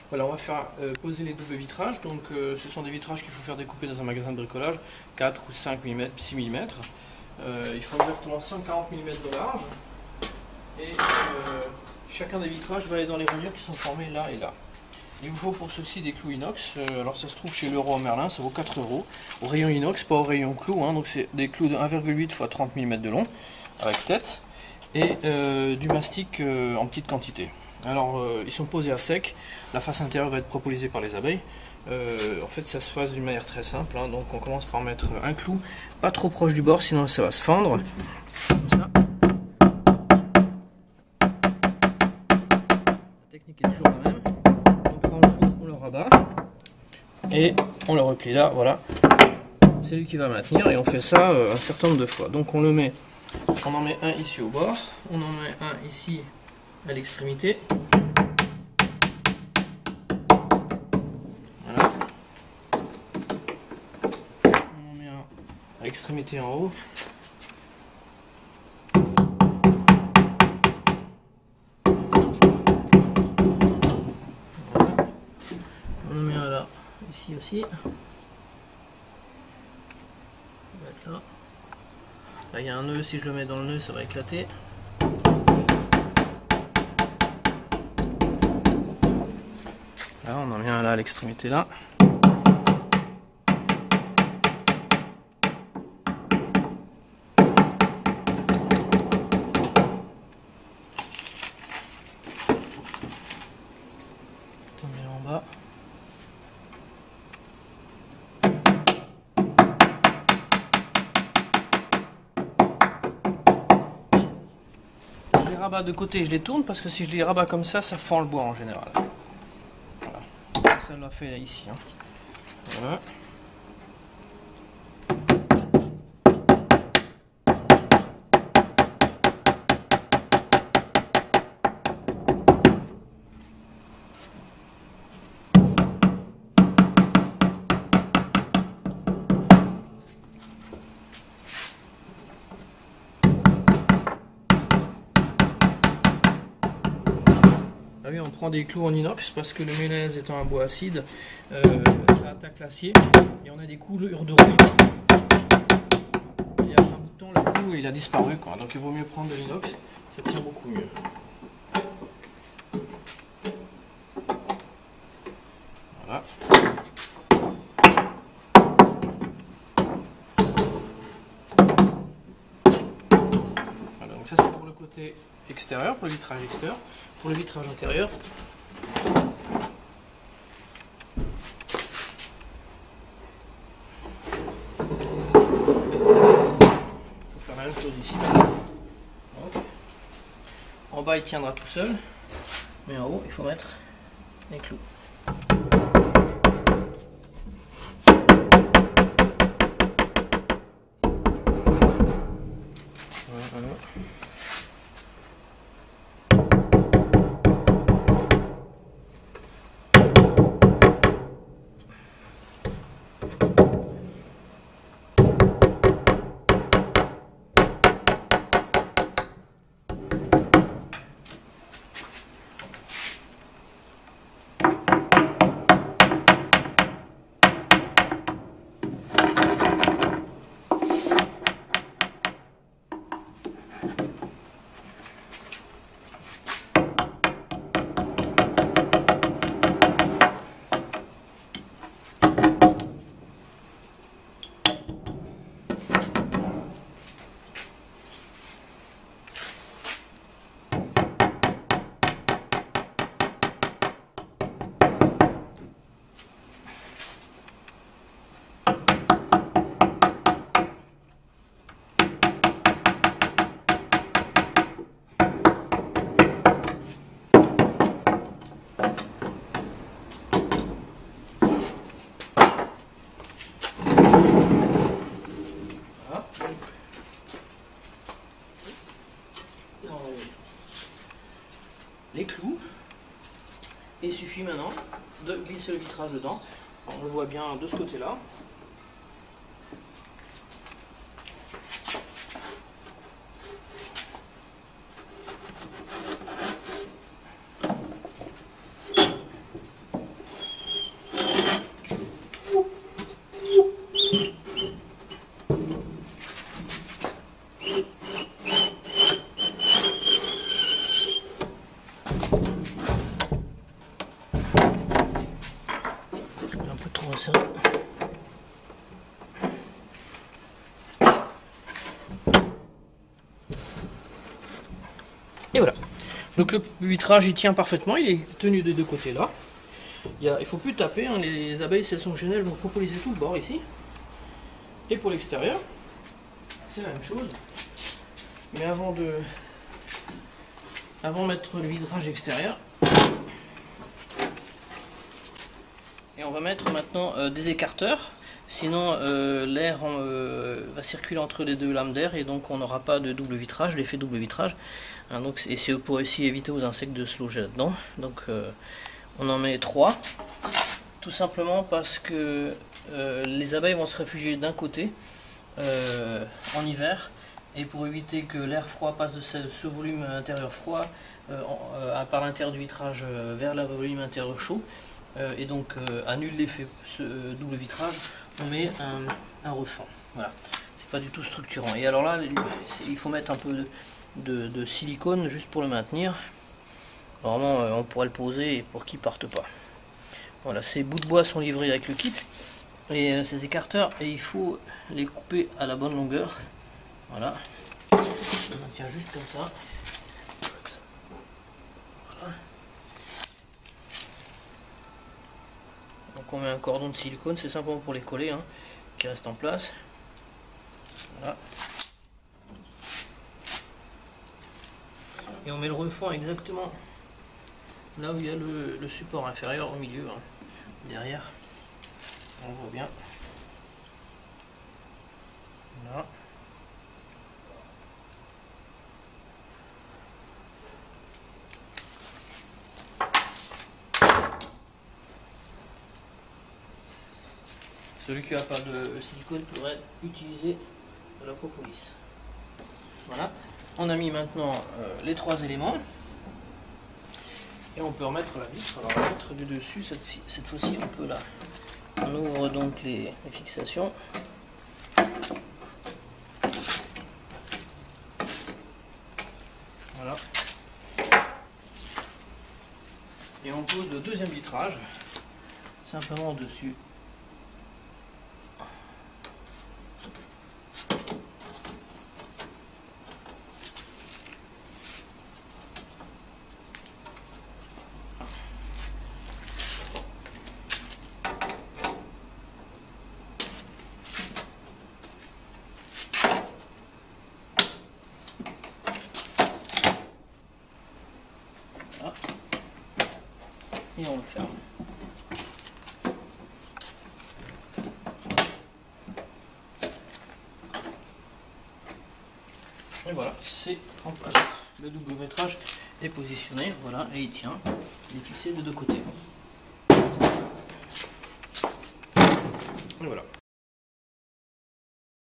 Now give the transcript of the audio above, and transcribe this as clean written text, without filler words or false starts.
Voilà, on va faire poser les doubles vitrages. Donc ce sont des vitrages qu'il faut faire découper dans un magasin de bricolage, 4 ou 5 mm, 6 mm. Il faut exactement 140 mm de large. Et chacun des vitrages va aller dans les rainures qui sont formées là et là. Il vous faut pour ceci des clous inox. Alors ça se trouve chez Leroy Merlin, ça vaut 4 €. Au rayon inox, pas au rayon clou. Hein, donc c'est des clous de 1,8 x 30 mm de long, avec tête. Et du mastic en petite quantité. Alors ils sont posés à sec, la face intérieure va être propolisée par les abeilles. En fait ça se passe d'une manière très simple, hein. Donc on commence par mettre un clou pas trop proche du bord, sinon ça va se fendre. Comme ça. La technique est toujours la même. On prend le clou, on le rabat et on le replie là, voilà. C'est lui qui va maintenir et on fait ça un certain nombre de fois. Donc on le met, on en met un ici au bord, on en met un ici à l'extrémité. Voilà. On en met un à l'extrémité en haut. Voilà. On en met un là, ici aussi. On va mettre là. Là il y a un nœud, si je le mets dans le nœud ça va éclater. Là on en met un là à l'extrémité là. On met en bas. Je les rabats de côté, je les tourne parce que si je les rabats comme ça fend le bois en général. Voilà. Ça l'a fait là ici. Hein. Voilà. Ah oui, on prend des clous en inox parce que le mélèze étant un bois acide, ça attaque l'acier et on a des coulures de rouille. Il y a un bout de temps, le clou il a disparu, quoi. Donc il vaut mieux prendre de l'inox, ça tient beaucoup mieux. Voilà. Voilà, donc ça c'est pour le côté extérieur, pour le vitrage extérieur. Pour le vitrage intérieur, la même chose ici. Donc, en bas il tiendra tout seul, mais en haut il faut mettre les clous. Voilà. Les clous, et il suffit maintenant de glisser le vitrage dedans. On le voit bien de ce côté là. serrer. Et voilà. Donc le vitrage il tient parfaitement, il est tenu des deux côtés là. Il ne faut plus taper, hein. Les abeilles si elles sont gênées, elles vont propoliser tout le bord ici. Et pour l'extérieur, c'est la même chose. Mais avant de mettre le vitrage extérieur, et on va mettre maintenant des écarteurs. Sinon l'air va circuler entre les deux lames d'air et donc on n'aura pas de double vitrage, l'effet double vitrage. Hein, donc, et c'est pour aussi éviter aux insectes de se loger là-dedans. Donc on en met 3. Tout simplement parce que les abeilles vont se réfugier d'un côté en hiver. Et pour éviter que l'air froid passe de ce volume intérieur froid par l'intérieur du vitrage vers le volume intérieur chaud, et donc annule l'effet ce double vitrage, on met un refend. Voilà, c'est pas du tout structurant. Et alors là, il faut mettre un peu de silicone juste pour le maintenir. Normalement, on pourrait le poser pour qu'il parte pas. Voilà, ces bouts de bois sont livrés avec le kit. Et ces écarteurs, et il faut les couper à la bonne longueur. Voilà, on maintient juste comme ça. Voilà. Donc on met un cordon de silicone, c'est simplement pour les coller, hein, qui reste en place. Voilà. Et on met le refend exactement là où il y a le support inférieur au milieu, hein, derrière. On voit bien. Voilà. Celui qui n'a pas de silicone pourrait utiliser de la propolis. Voilà. On a mis maintenant les 3 éléments. Et on peut remettre la vitre. Alors on va mettre du dessus, cette fois-ci on peut là. On ouvre donc les fixations. Voilà. Et on pose le deuxième vitrage simplement dessus. Et on le ferme. Et voilà, c'est en place. Le double vitrage est positionné, voilà, et il tient. Il est fixé de deux côtés. Et voilà.